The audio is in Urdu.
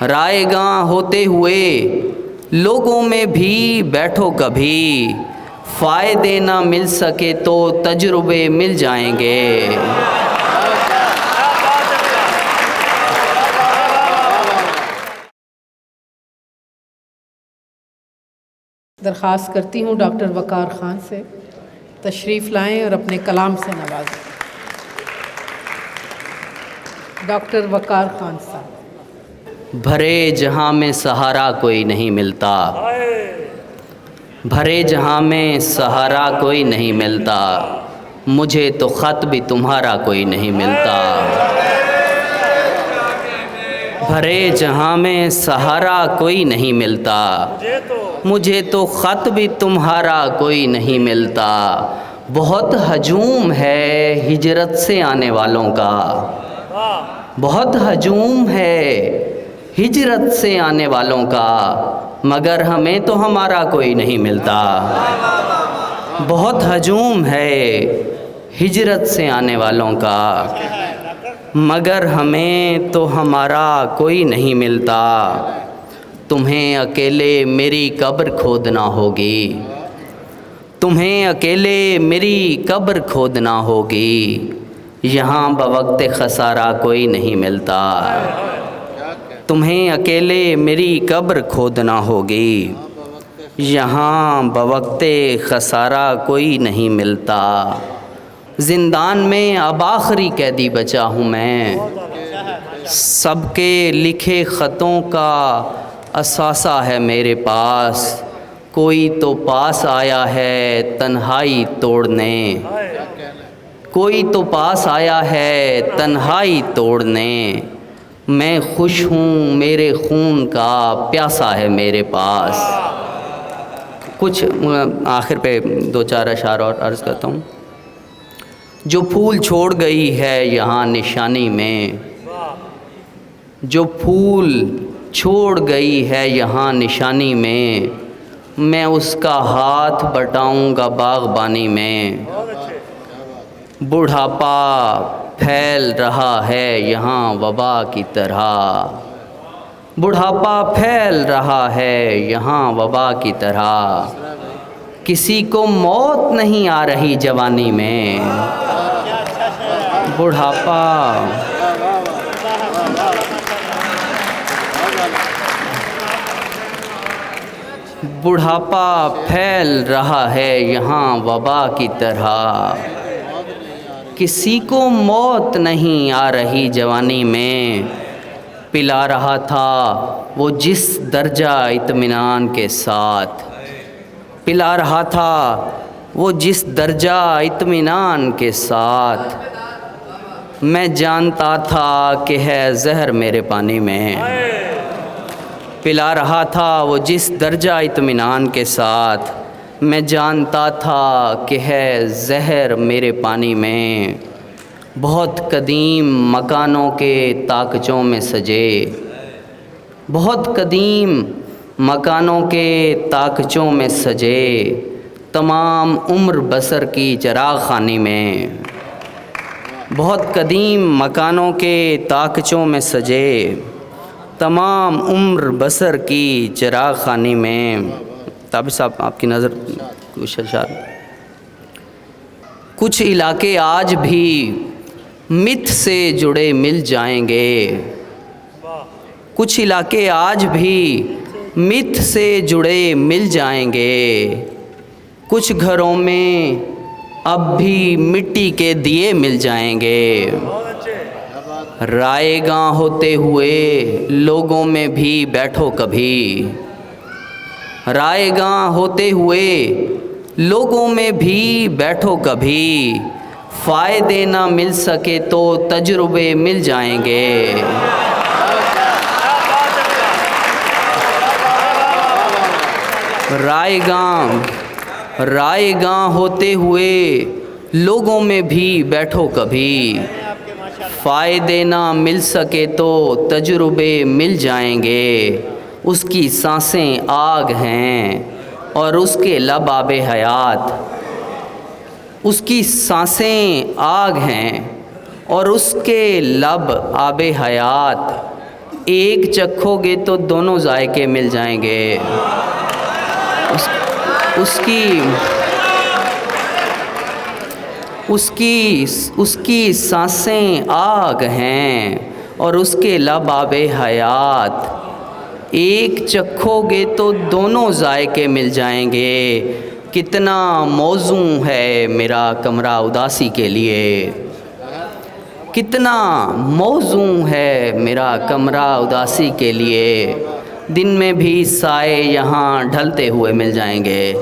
رائے گاں ہوتے ہوئے لوگوں میں بھی بیٹھو کبھی، فائدے نہ مل سکے تو تجربے مل جائیں گے۔ درخواست کرتی ہوں ڈاکٹر وقار خان سے تشریف لائیں اور اپنے کلام سے نوازیں۔ ڈاکٹر وقار خان صاحب۔ بھرے جہاں میں سہارا کوئی نہیں ملتا، بھرے جہاں میں سہارا کوئی نہیں ملتا، مجھے تو خط بھی تمہارا کوئی نہیں ملتا۔ بھرے جہاں میں سہارا کوئی نہیں ملتا، مجھے تو خط بھی تمہارا کوئی نہیں ملتا۔ بہت ہجوم ہے ہجرت سے آنے والوں کا، بہت ہجوم ہے ہجرت سے آنے والوں کا، مگر ہمیں تو ہمارا کوئی نہیں ملتا۔ بہت ہجوم ہے ہجرت سے آنے والوں کا، مگر ہمیں تو ہمارا کوئی نہیں ملتا۔ تمہیں اکیلے میری قبر کھودنا ہوگی، تمہیں اکیلے میری قبر کھودنا ہوگی، یہاں بوقت خسارہ کوئی نہیں ملتا۔ تمہیں اکیلے میری قبر کھودنا ہوگی، یہاں بوقت خسارہ کوئی نہیں ملتا۔ زندان میں اب آخری قیدی بچا ہوں میں، سب کے لکھے خطوں کا اثاثہ ہے میرے پاس، کوئی تو پاس آیا ہے تنہائی توڑنے، کوئی تو پاس آیا ہے تنہائی توڑنے، میں خوش ہوں میرے خون کا پیاسا ہے میرے پاس۔ کچھ آخر پہ دو چار اشعار اور عرض کرتا ہوں۔ جو پھول چھوڑ گئی ہے یہاں نشانی میں، جو پھول چھوڑ گئی ہے یہاں نشانی میں اس کا ہاتھ بٹاؤں گا باغبانی میں۔ بڑھاپا پھیل رہا ہے یہاں وبا کی طرح، بڑھاپا پھیل رہا ہے یہاں وبا کی طرح، کسی کو موت نہیں آ رہی جوانی میں۔ بڑھاپا پھیل رہا ہے یہاں وبا کی طرح، کسی کو موت نہیں آ رہی جوانی میں۔ پلا رہا تھا وہ جس درجہ اطمینان کے ساتھ، پلا رہا تھا وہ جس درجہ اطمینان کے ساتھ، میں جانتا تھا کہ ہے زہر میرے پانی میں۔ پلا رہا تھا وہ جس درجہ اطمینان کے ساتھ، میں جانتا تھا کہ ہے زہر میرے پانی میں۔ بہت قدیم مکانوں کے طاقچوں میں سجے، بہت قدیم مکانوں کے طاقچوں میں سجے، تمام عمر بسر کی چراغ خانی میں۔ بہت قدیم مکانوں کے طاقچوں میں سجے، تمام عمر بسر کی چراغ خانی میں۔ تابع صاحب آپ کی نظر کچھ اشعار۔ کچھ علاقے آج بھی متھ سے جڑے مل جائیں گے، کچھ علاقے آج بھی متھ سے جڑے مل جائیں گے، کچھ گھروں میں اب بھی مٹی کے دیے مل جائیں گے۔ رائے گاں ہوتے ہوئے لوگوں میں بھی بیٹھو کبھی، رائے گاں ہوتے ہوئے لوگوں میں بھی بیٹھو کبھی، فائدے نہ مل سکے تو تجربے مل جائیں گے۔ رائے گاں ہوتے ہوئے لوگوں میں بھی بیٹھو کبھی، فائدے نہ مل سکے تو تجربے مل جائیں گے۔ اس کی سانسیں آگ ہیں اور اس کے لب آب حیات، اس کی سانسیں آگ ہیں اور اس کے لب آب حیات، ایک چکھو گے تو دونوں ذائقے مل جائیں گے۔ اس کی سانسیں آگ ہیں اور اس کے لب آب حیات۔ ایک چکھو گے تو دونوں ذائقے مل جائیں گے۔ کتنا موزوں ہے میرا کمرہ اداسی کے لیے، کتنا موزوں ہے میرا کمرہ اداسی کے لیے۔ دن میں بھی سائے یہاں ڈھلتے ہوئے مل جائیں گے۔